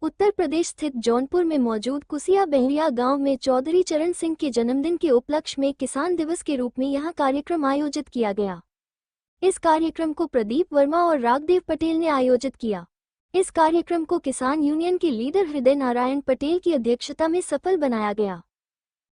उत्तर प्रदेश स्थित जौनपुर में मौजूद कुसिया बहरिया गांव में चौधरी चरण सिंह के जन्मदिन के उपलक्ष्य में किसान दिवस के रूप में यहां कार्यक्रम आयोजित किया गया। इस कार्यक्रम को प्रदीप वर्मा और राघदेव पटेल ने आयोजित किया। इस कार्यक्रम को किसान यूनियन के लीडर हृदय नारायण पटेल की अध्यक्षता में सफल बनाया गया।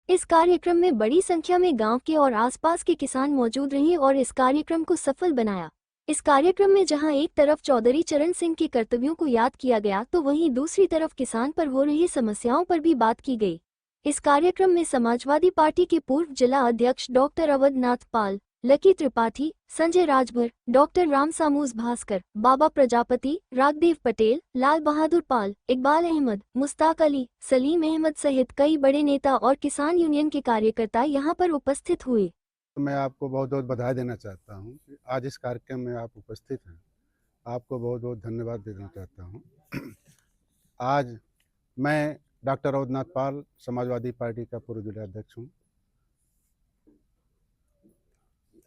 इस कार्यक्रम में बड़ी संख्या में गांव के और आसपास के किसान मौजूद रहे और इस कार्यक्रम को सफल बनाया। इस कार्यक्रम में जहां एक तरफ चौधरी चरण सिंह के कर्तव्यों को याद किया गया तो वहीं दूसरी तरफ किसान पर हो रही समस्याओं पर भी बात की गई। इस कार्यक्रम में समाजवादी पार्टी के पूर्व जिला अध्यक्ष डॉक्टर अवधनाथ पाल, लकी त्रिपाठी, संजय राजभर, डॉक्टर राम सामूज भास्कर, बाबा प्रजापति, राघदेव पटेल, लाल बहादुर पाल, इकबाल अहमद, मुस्ताक अली, सलीम अहमद सहित कई बड़े नेता और किसान यूनियन के कार्यकर्ता यहां पर उपस्थित हुए। तो मैं आपको बहुत बहुत बधाई देना चाहता हूं कि आज इस कार्यक्रम में आप उपस्थित हैं। आपको बहुत बहुत धन्यवाद देना चाहता हूं। आज मैं डॉक्टर अवधनाथ पाल समाजवादी पार्टी का पूर्व जिला अध्यक्ष हूं।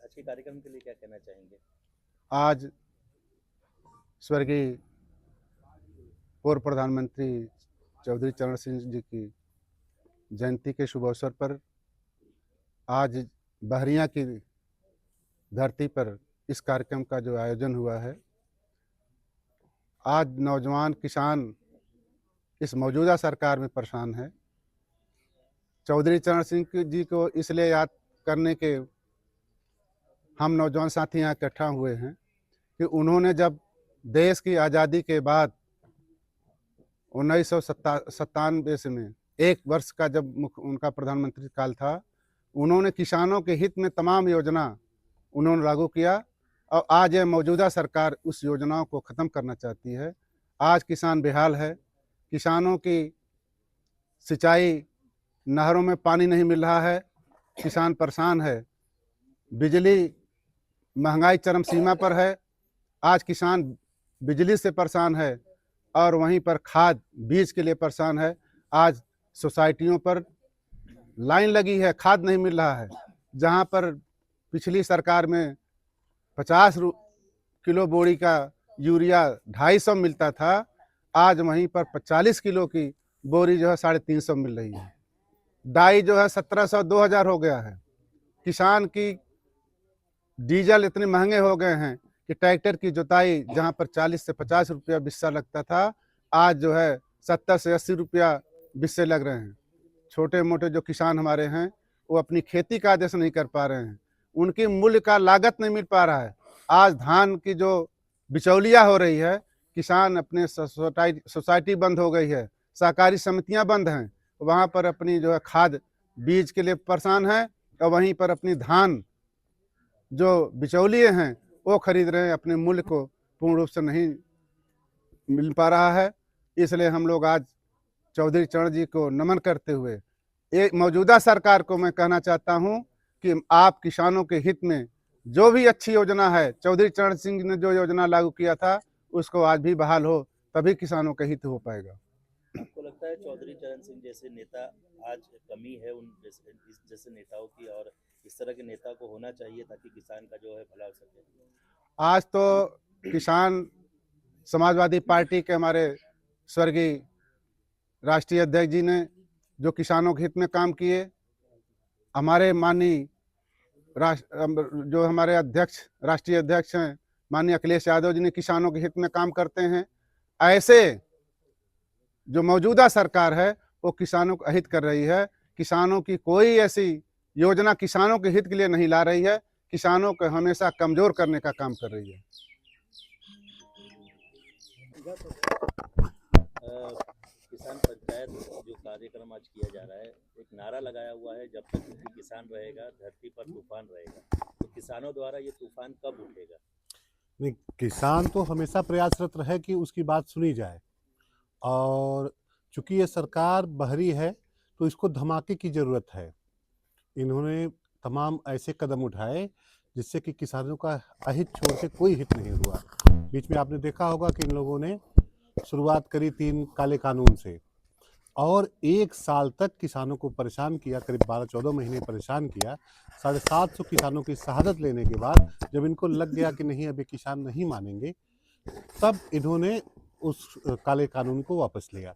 आज के कार्यक्रम के लिए क्या कहना चाहेंगे? आज स्वर्गीय पूर्व प्रधानमंत्री चौधरी चरण सिंह जी की जयंती के शुभ अवसर पर आज बहरिया की धरती पर इस कार्यक्रम का जो आयोजन हुआ है। आज नौजवान किसान इस मौजूदा सरकार में परेशान है। चौधरी चरण सिंह जी को इसलिए याद करने के हम नौजवान साथी यहाँ इकट्ठा हुए हैं कि उन्होंने जब देश की आज़ादी के बाद 1997 में एक वर्ष का जब उनका प्रधानमंत्री काल था, उन्होंने किसानों के हित में तमाम योजना उन्होंने लागू किया और आज ये मौजूदा सरकार उस योजनाओं को ख़त्म करना चाहती है। आज किसान बेहाल है। किसानों की सिंचाई नहरों में पानी नहीं मिल रहा है। किसान परेशान है। बिजली महंगाई चरम सीमा पर है। आज किसान बिजली से परेशान है और वहीं पर खाद बीज के लिए परेशान है। आज सोसाइटियों पर लाइन लगी है, खाद नहीं मिल रहा है। जहां पर पिछली सरकार में 50 किलो बोरी का यूरिया 250 मिलता था, आज वहीं पर 40 किलो की बोरी जो है 350 मिल रही है। डाई जो है 1700 2000 हो गया है। किसान की डीजल इतने महंगे हो गए हैं कि ट्रैक्टर की जुताई जहां पर 40 से 50 रुपया बिस्सा लगता था, आज जो है 70 से 80 रुपया बिस्से लग रहे हैं। छोटे मोटे जो किसान हमारे हैं वो अपनी खेती का आदेश नहीं कर पा रहे हैं। उनकी मूल्य का लागत नहीं मिल पा रहा है। आज धान की जो बिचौलिया हो रही है, किसान अपने सोसाइटी बंद हो गई है, सहकारी समितियां बंद हैं, वहाँ पर अपनी जो है खाद बीज के लिए परेशान है और वहीं पर अपनी धान जो बिचौलिए हैं वो खरीद रहे हैं। अपने मूल्य को पूर्ण रूप से नहीं मिल पा रहा है। इसलिए हम लोग आज चौधरी चरण जी को नमन करते हुए एक मौजूदा सरकार को मैं कहना चाहता हूं कि आप किसानों के हित में जो भी अच्छी योजना है, चौधरी चरण सिंह ने जो योजना लागू किया था उसको आज भी बहाल हो, तभी किसानों का हित हो पाएगा। आपको लगता है चौधरी चरण सिंह जैसे नेता आज कमी है उन जैसे नेताओं की, और इस तरह के नेता को होना चाहिए ताकि किसान का जो है भला हो सके? आज तो किसान समाजवादी पार्टी के हमारे स्वर्गीय राष्ट्रीय अध्यक्ष जी ने जो किसानों के हित में काम किए, हमारे माननीय जो हमारे अध्यक्ष राष्ट्रीय अध्यक्ष हैं माननीय अखिलेश यादव जी ने किसानों के हित में काम करते हैं। ऐसे जो मौजूदा सरकार है वो किसानों को अहित कर रही है। किसानों की कोई ऐसी योजना किसानों के हित के लिए नहीं ला रही है, किसानों को हमेशा कमजोर करने का काम कर रही है। किसान पंचायत जो कार्यक्रम आज किया जा रहा है, एक नारा लगाया हुआ है, जब तक किसान रहेगा धरती पर तूफान रहेगा। तो किसानों द्वारा ये तूफान कब उठेगा? नहीं, किसान तो हमेशा प्रयासरत रहे कि उसकी बात सुनी जाए, और चूंकि ये सरकार बहरी है तो इसको धमाके की ज़रूरत है। इन्होंने तमाम ऐसे कदम उठाए जिससे कि किसानों का अहित छोड़ के कोई हित नहीं हुआ। बीच में आपने देखा होगा कि इन लोगों ने शुरुआत करी 3 काले कानून से और 1 साल तक किसानों को परेशान किया, करीब 12-14 महीने परेशान किया। 750 किसानों की शहादत लेने के बाद जब इनको लग गया कि नहीं अभी किसान नहीं मानेंगे, तब इन्होंने उस काले कानून को वापस लिया।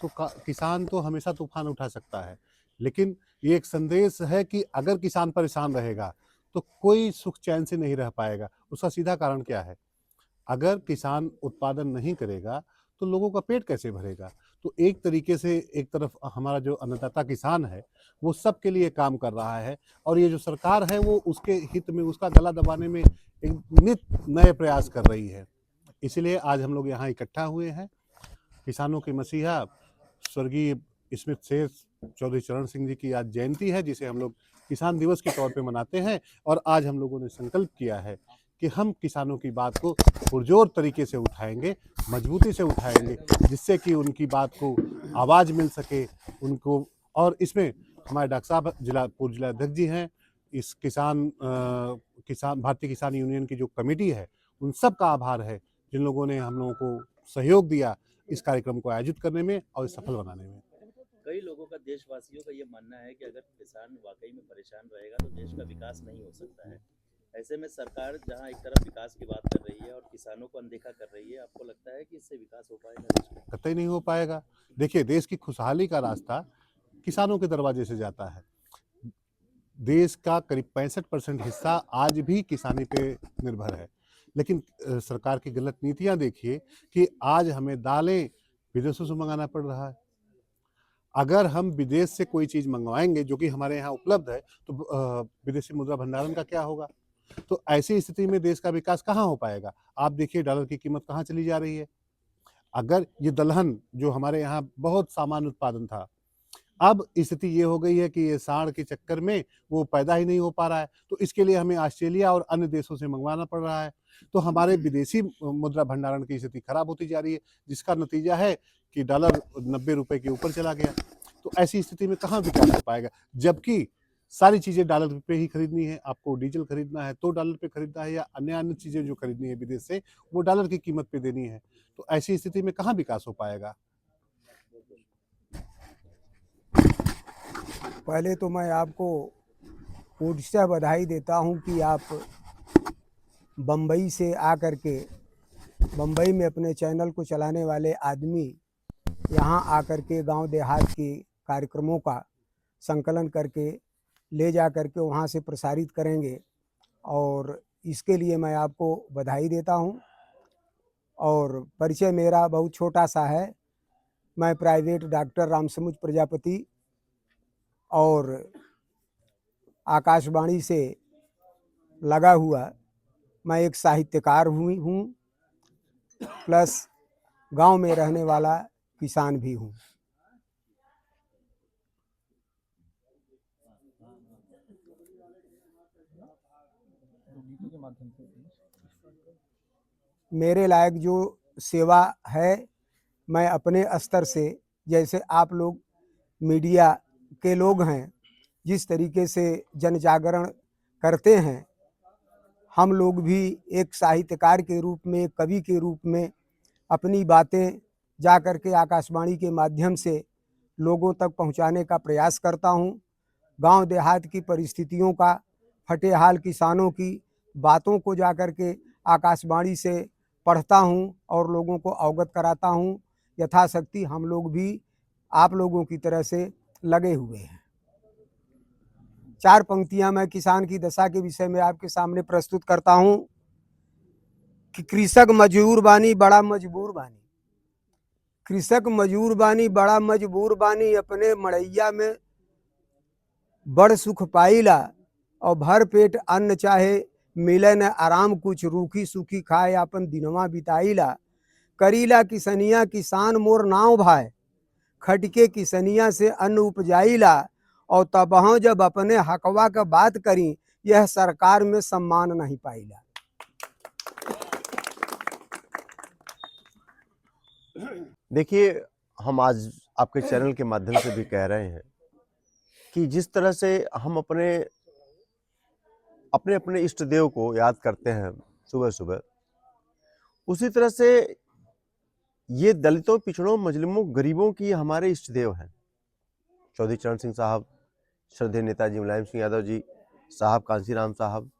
तो किसान तो हमेशा तूफान उठा सकता है, लेकिन ये एक संदेश है कि अगर किसान परेशान रहेगा तो कोई सुख चैन से नहीं रह पाएगा। उसका सीधा कारण क्या है? अगर किसान उत्पादन नहीं करेगा तो लोगों का पेट कैसे भरेगा? तो एक तरीके से एक तरफ हमारा जो अन्नदाता किसान है वो सबके लिए काम कर रहा है, और ये जो सरकार है वो उसके हित में, उसका गला दबाने में एक नित नए प्रयास कर रही है। इसलिए आज हम लोग यहाँ इकट्ठा हुए हैं। किसानों के मसीहा स्वर्गीय स्मिथ शेर चौधरी चरण सिंह जी की आज जयंती है, जिसे हम लोग किसान दिवस के तौर पे मनाते हैं। और आज हम लोगों ने संकल्प किया है कि हम किसानों की बात को पुरजोर तरीके से उठाएंगे, मजबूती से उठाएंगे, जिससे कि उनकी बात को आवाज़ मिल सके उनको। और इसमें हमारे डॉक्टर साहब पूर्व जिलाध्यक्ष जी हैं, इस भारतीय किसान यूनियन की जो कमेटी है उन सब का आभार है, जिन लोगों ने हम लोगों को सहयोग दिया इस कार्यक्रम को आयोजित करने में और सफल बनाने में। कई लोगों का, देशवासियों का ये मानना है कि अगर किसान वाकई में परेशान रहेगा तो देश का विकास नहीं हो सकता है। ऐसे में सरकार जहां एक तरफ विकास की बात कर रही है और किसानों को अनदेखा कर रही है, आपको लगता है कि इससे विकास हो पाएगा देश में? कतई नहीं हो पाएगा। देखिए, देश की खुशहाली का रास्ता किसानों के दरवाजे से जाता है। देश का करीब 65% हिस्सा आज भी किसानी पे निर्भर है, लेकिन सरकार की गलत नीतियां देखिए कि आज हमें दालें विदेशों से मंगाना पड़ रहा है। अगर हम विदेश से कोई चीज़ मंगवाएंगे जो कि हमारे यहाँ उपलब्ध है, तो विदेशी मुद्रा भंडारण का क्या होगा? तो ऐसी स्थिति में देश का विकास कहाँ हो पाएगा? आप देखिए डॉलर की कीमत कहाँ चली जा रही है। अगर ये दलहन जो हमारे यहाँ बहुत सामान्य उत्पादन था, अब स्थिति ये हो गई है कि ये साढ़ के चक्कर में वो पैदा ही नहीं हो पा रहा है, तो इसके लिए हमें ऑस्ट्रेलिया और अन्य देशों से मंगवाना पड़ रहा है। तो हमारे विदेशी मुद्रा भंडारण की स्थिति खराब होती जा रही है, जिसका नतीजा है कि डॉलर 90 रुपए के ऊपर चला गया। तो ऐसी स्थिति में कहाँ विकास हो पाएगा? जबकि सारी चीज़ें डॉलर पे ही खरीदनी है। आपको डीजल खरीदना है तो डॉलर पे खरीदना है, या अन्य चीज़ें जो खरीदनी है विदेश से, वो डॉलर की कीमत पे देनी है। तो ऐसी स्थिति में कहाँ विकास हो पाएगा? पहले तो मैं आपको कोर्ट से बधाई देता हूं कि आप बम्बई से आकर के, बम्बई में अपने चैनल को चलाने वाले आदमी यहां आकर के गांव देहात के कार्यक्रमों का संकलन करके ले जा कर के वहां से प्रसारित करेंगे, और इसके लिए मैं आपको बधाई देता हूं। और परिचय मेरा बहुत छोटा सा है। मैं प्राइवेट डॉक्टर रामसमुच प्रजापति और आकाशवाणी से लगा हुआ मैं एक साहित्यकार हूँ, प्लस गांव में रहने वाला किसान भी हूँ। मेरे लायक जो सेवा है, मैं अपने स्तर से, जैसे आप लोग मीडिया के लोग हैं, जिस तरीके से जन जागरण करते हैं, हम लोग भी एक साहित्यकार के रूप में, एक कवि के रूप में अपनी बातें जा कर के आकाशवाणी के माध्यम से लोगों तक पहुंचाने का प्रयास करता हूं। गांव देहात की परिस्थितियों का, फटे हाल किसानों की बातों को जा कर के आकाशवाणी से पढ़ता हूं और लोगों को अवगत कराता हूं। यथाशक्ति हम लोग भी आप लोगों की तरह से लगे हुए हैं। 4 पंक्तियां मैं किसान की दशा के विषय में आपके सामने प्रस्तुत करता हूं कि कृषक मजबूर बानी बड़ा मजबूर बानी, कृषक मजबूर बानी बड़ा मजबूर बानी, अपने मड़ैया में बड़ सुख पाइला, और भर पेट अन्न चाहे मिले न आराम, कुछ रूखी सूखी खाए अपन दिनवा बिताइला। करीला किसनिया किसान मोर नाव भाई, खटके किसनिया से अन्न उपजाइला, और तबहों जब अपने हकवा का बात करी, यह सरकार में सम्मान नहीं पाइला। देखिए, हम आज आपके चैनल के माध्यम से भी कह रहे हैं कि जिस तरह से हम अपने अपने इष्ट देव को याद करते हैं सुबह सुबह, उसी तरह से ये दलितों, पिछड़ों, मजलूमों, गरीबों की हमारे इष्ट देव हैं। चौधरी चरण सिंह साहब, श्रद्धेय नेताजी मुलायम सिंह यादव जी साहब, कांसीराम साहब,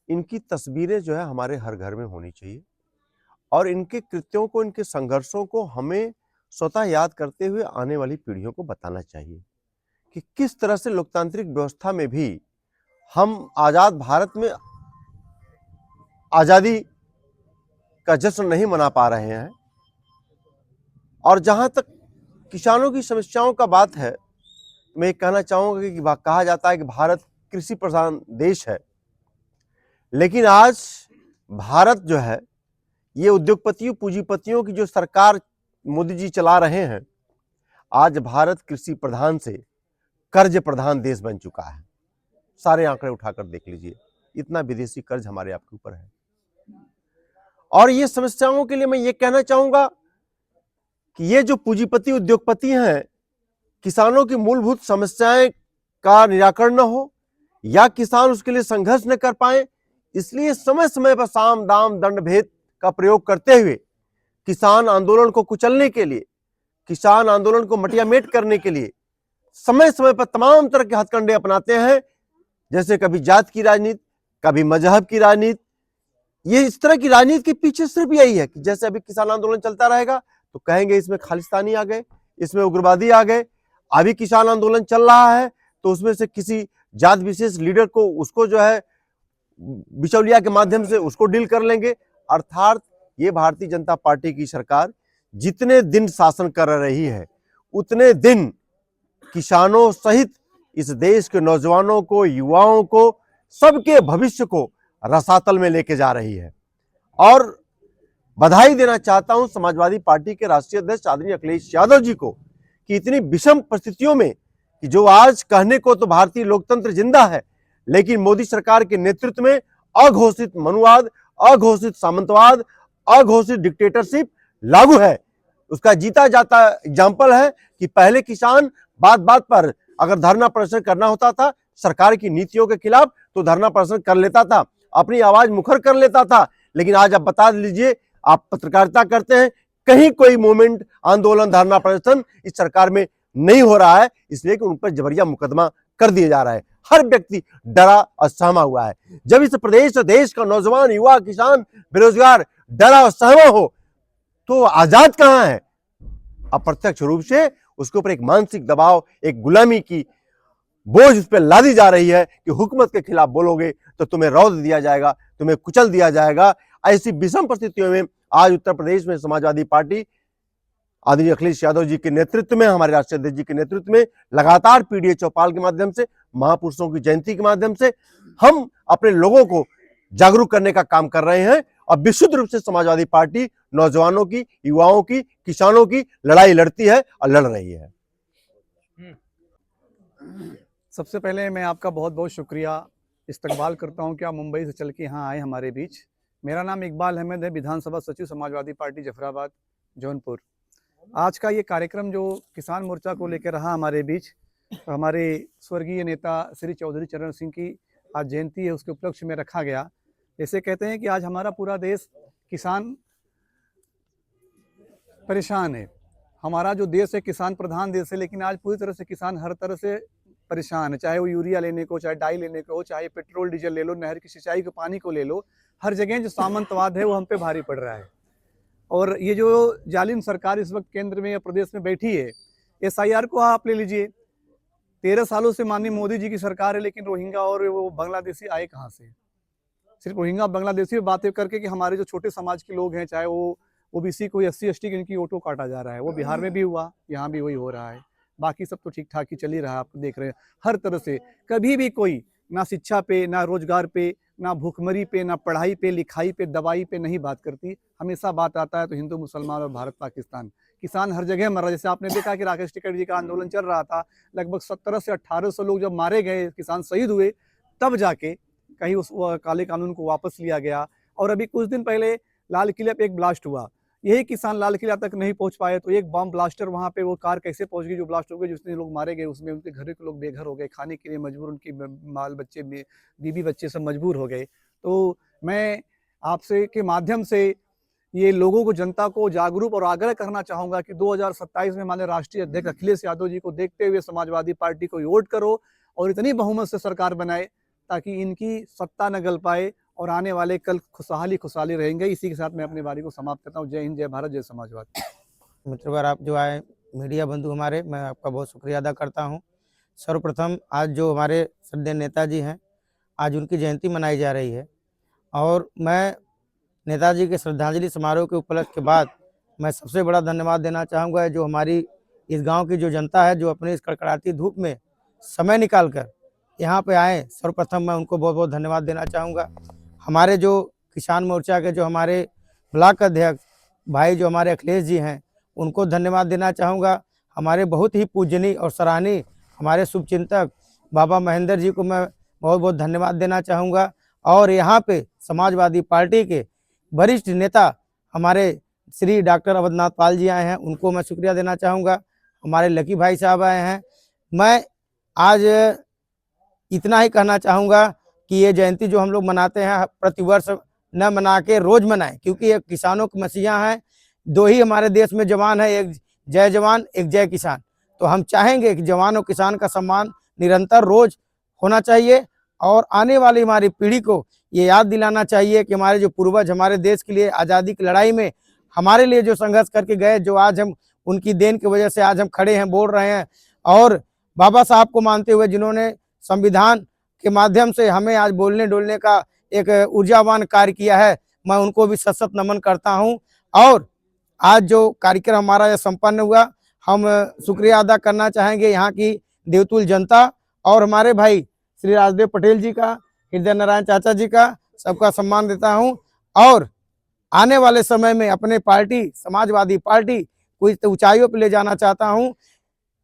इनकी तस्वीरें जो है हमारे हर घर में होनी चाहिए। और इनके कृत्यों को, इनके संघर्षों को हमें स्वतः याद करते हुए आने वाली पीढ़ियों को बताना चाहिए कि किस तरह से लोकतांत्रिक व्यवस्था में भी हम आजाद भारत में आजादी का जश्न नहीं मना पा रहे हैं। और जहां तक किसानों की समस्याओं का बात है, मैं कहना चाहूंगा कि कहा जाता है कि भारत कृषि प्रधान देश है, लेकिन आज भारत जो है ये उद्योगपतियों, पूंजीपतियों की जो सरकार मोदी जी चला रहे हैं, आज भारत कृषि प्रधान से कर्ज प्रधान देश बन चुका है। सारे आंकड़े उठाकर देख लीजिए, इतना विदेशी कर्ज हमारे आपके ऊपर है। और ये समस्याओं के लिए मैं ये कहना चाहूंगा कि ये जो पूंजीपति, उद्योगपति हैं, किसानों की मूलभूत समस्याएं का निराकरण न हो या किसान उसके लिए संघर्ष न कर पाए, इसलिए समय समय पर साम दाम दंड भेद का प्रयोग करते हुए किसान आंदोलन को कुचलने के लिए, किसान आंदोलन को मटियामेट करने के लिए समय समय पर तमाम तरह के हथकंडे अपनाते हैं। जैसे कभी जात की राजनीति, कभी मजहब की राजनीति। ये इस तरह की राजनीति के पीछे सिर्फ यही है कि जैसे अभी किसान आंदोलन चलता रहेगा तो कहेंगे इसमें खालिस्तानी आ गए, इसमें उग्रवादी आ गए। अभी किसान आंदोलन चल रहा है तो उसमें से किसी जात विशेष लीडर को, उसको जो है बिचौलिया के माध्यम से उसको डील कर लेंगे। अर्थात ये भारतीय जनता पार्टी की सरकार जितने दिन शासन कर रही है, उतने दिन किसानों सहित इस देश के नौजवानों को, युवाओं को, सबके भविष्य को रसातल में लेके जा रही है। और बधाई देना चाहता हूं समाजवादी पार्टी के राष्ट्रीय अध्यक्ष आदरणीय अखिलेश यादव जी को कि इतनी विषम परिस्थितियों में कि जो आज कहने को तो भारतीय लोकतंत्र जिंदा है, लेकिन मोदी सरकार के नेतृत्व में अघोषित मनुवाद, अघोषित सामंतवाद, अघोषित डिक्टेटरशिप लागू है। उसका जीता जाता एग्जाम्पल है कि पहले किसान बात बात पर अगर धरना प्रदर्शन करना होता था सरकार की नीतियों के खिलाफ तो धरना प्रदर्शन कर लेता था, अपनी आवाज मुखर कर लेता था। लेकिन आज आप बता लीजिए, आप पत्रकारिता करते हैं, कहीं कोई मूवमेंट, आंदोलन, धरना प्रदर्शन इस सरकार में नहीं हो रहा है, इसलिए कि उन पर जबरिया मुकदमा कर दिया जा रहा है। हर व्यक्ति डरा और सहमा हुआ है। जब इस प्रदेश और देश का नौजवान, युवा, किसान, बेरोजगार डरा और सहमा हो तो आजाद कहां है? अप्रत्यक्ष रूप से उसके ऊपर एक मानसिक दबाव, एक गुलामी की बोझ उस पर लादी जा रही है कि हुकूमत के खिलाफ बोलोगे तो तुम्हें रौंद दिया जाएगा, तुम्हें कुचल दिया जाएगा। ऐसी विषम परिस्थितियों में आज उत्तर प्रदेश में समाजवादी पार्टी आदरणीय अखिलेश यादव जी के नेतृत्व में, हमारे राष्ट्रीय अध्यक्ष जी के नेतृत्व में लगातार पीडीए चौपाल के माध्यम से, महापुरुषों की जयंती के माध्यम से हम अपने लोगों को जागरूक करने का काम कर रहे हैं। और विशुद्ध रूप से समाजवादी पार्टी नौजवानों की, युवाओं की, किसानों की लड़ाई लड़ती है और लड़ रही है। सबसे पहले मैं आपका बहुत बहुत शुक्रिया इस्तकबाल करता हूं कि आप मुंबई से चल के यहाँ आए हमारे बीच। मेरा नाम इकबाल अहमद है, विधानसभा सचिव समाजवादी पार्टी जफराबाद जौनपुर। आज का ये कार्यक्रम जो किसान मोर्चा को लेकर रहा हमारे बीच, हमारे स्वर्गीय नेता श्री चौधरी चरण सिंह की आज जयंती है, उसके उपलक्ष्य में रखा गया। जैसे कहते हैं कि आज हमारा पूरा देश किसान परेशान है। हमारा जो देश है किसान प्रधान देश है, लेकिन आज पूरी तरह से किसान हर तरह से परेशान है। चाहे वो यूरिया लेने को, चाहे डाई लेने को, चाहे पेट्रोल डीजल ले लो, नहर की सिंचाई के पानी को ले लो, हर जगह जो सामंतवाद है वो हम पे भारी पड़ रहा है। और ये जो जालिम सरकार इस वक्त केंद्र में या प्रदेश में बैठी है, SIR को आप ले लीजिए, 13 सालों से माननीय मोदी जी की सरकार है, लेकिन रोहिंग्या और वो बांग्लादेशी आए कहाँ से? सिर्फ रोहिंग्या बांग्लादेशी बातें करके कि हमारे जो छोटे समाज के लोग हैं, चाहे वो OBC कोई SC ST की, इनकी ऑटो काटा जा रहा है। वो बिहार में भी हुआ, यहाँ भी वही हो रहा है। बाकी सब तो ठीक ठाक ही चल ही रहा है, आप देख रहे हैं। हर तरह से कभी भी कोई ना शिक्षा पे, ना रोजगार पे, ना भूखमरी पे, ना पढ़ाई पे, लिखाई पे, दवाई पे नहीं बात करती। हमेशा बात आता है तो हिंदू, मुसलमान और भारत पाकिस्तान। किसान हर जगह मर रहा है। जैसे आपने देखा कि राकेश टिकैत जी का आंदोलन चल रहा था, लगभग 1700 से 1800 लोग जब मारे गए, किसान शहीद हुए, तब जाके कहीं उस काले कानून को वापस लिया गया। और अभी कुछ दिन पहले लाल किले पे एक ब्लास्ट हुआ, यही किसान लाल किला तक नहीं पहुंच पाए तो एक बम ब्लास्टर वहां पे, वो कार कैसे पहुंच गई जो ब्लास्ट हो गई, जिसने लोग मारे गए, उसमें उनके घर के लोग बेघर हो गए, खाने के लिए मजबूर, उनकी माल बच्चे, बीबी बच्चे सब मजबूर हो गए। तो मैं आपसे के माध्यम से ये लोगों को, जनता को जागरूक और आग्रह करना चाहूंगा कि 2027 में हमारे राष्ट्रीय अध्यक्ष अखिलेश यादव जी को देखते हुए समाजवादी पार्टी को वोट करो और इतनी बहुमत से सरकार बनाए ताकि इनकी सत्ता न गल पाए और आने वाले कल खुशहाली रहेंगे। इसी के साथ मैं अपनी बारी को समाप्त करता हूँ। जय हिंद, जय भारत, जय समाजवाद। मित्रवर आप जो आए मीडिया बंधु हमारे, मैं आपका बहुत शुक्रिया अदा करता हूं। सर्वप्रथम आज जो हमारे श्रद्धेय नेताजी हैं, आज उनकी जयंती मनाई जा रही है और मैं नेताजी के श्रद्धांजलि समारोह के उपलक्ष्य के बाद मैं सबसे बड़ा धन्यवाद देना चाहूँगा जो हमारी इस गांव की जो जनता है, जो अपनी इस कड़कड़ाती धूप में समय निकाल कर यहाँ पे आए। सर्वप्रथम मैं उनको बहुत बहुत धन्यवाद देना चाहूँगा। हमारे जो किसान मोर्चा के जो हमारे ब्लॉक अध्यक्ष भाई जो हमारे अखिलेश जी हैं, उनको धन्यवाद देना चाहूँगा। हमारे बहुत ही पूजनीय और सराहनीय हमारे शुभचिंतक बाबा महेंद्र जी को मैं बहुत बहुत धन्यवाद देना चाहूँगा। और यहाँ पे समाजवादी पार्टी के वरिष्ठ नेता हमारे श्री डॉक्टर अवधनाथ पाल जी आए हैं, उनको मैं शुक्रिया देना चाहूँगा। हमारे लकी भाई साहब आए हैं। मैं आज इतना ही कहना चाहूँगा कि ये जयंती जो हम लोग मनाते हैं प्रतिवर्ष न मना के रोज मनाएं, क्योंकि ये किसानों की मसीहा हैं। दो ही हमारे देश में जवान है, एक जय जवान एक जय किसान। तो हम चाहेंगे कि जवान और किसान का सम्मान निरंतर रोज होना चाहिए और आने वाली हमारी पीढ़ी को ये याद दिलाना चाहिए कि हमारे जो पूर्वज हमारे देश के लिए आज़ादी की लड़ाई में हमारे लिए जो संघर्ष करके गए, जो आज हम उनकी देन की वजह से आज हम खड़े हैं, बोल रहे हैं और बाबा साहब को मानते हुए जिन्होंने संविधान के माध्यम से हमें आज बोलने डोलने का एक ऊर्जावान कार्य किया है, मैं उनको भी सत नमन करता हूं। और आज जो कार्यक्रम हमारा यह संपन्न हुआ, हम शुक्रिया अदा करना चाहेंगे यहाँ की देवतुल जनता और हमारे भाई श्री राजदेव पटेल जी का, हृदय नारायण चाचा जी का, सबका सम्मान देता हूँ। और आने वाले समय में अपने पार्टी समाजवादी पार्टी को इस ऊंचाइयों पर ले जाना चाहता हूँ।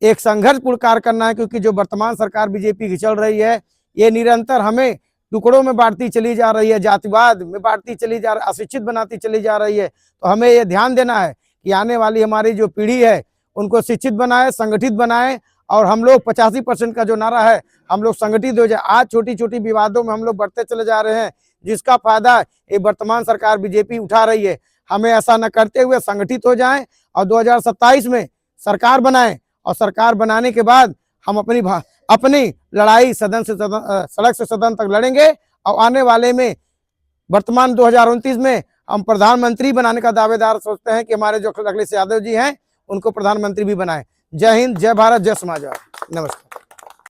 एक संघर्षपूर्ण कार्य करना है, क्योंकि जो वर्तमान सरकार बीजेपी की चल रही है, ये निरंतर हमें टुकड़ों में बांटती चली जा रही है, जातिवाद में बांटती चली जा रही है, अशिक्षित बनाती चली जा रही है। तो हमें ये ध्यान देना है कि आने वाली हमारी जो पीढ़ी है उनको शिक्षित बनाए, संगठित बनाए और हम लोग 85% का जो नारा है, हम लोग संगठित हो जाए। आज छोटी छोटी विवादों में हम लोग बढ़ते चले जा रहे हैं, जिसका फायदा ये वर्तमान सरकार बीजेपी उठा रही है। हमें ऐसा न करते हुए संगठित हो जाएं और 2027 में सरकार बनाएं और सरकार बनाने के बाद हम अपनी लड़ाई सदन से सड़क से सदन तक लड़ेंगे और आने वाले में वर्तमान 2029 में हम प्रधानमंत्री बनाने का दावेदार सोचते हैं कि हमारे जो अखिलेश यादव जी हैं उनको प्रधानमंत्री भी बनाएं। जय हिंद, जय भारत, जय समाजवाद। नमस्कार।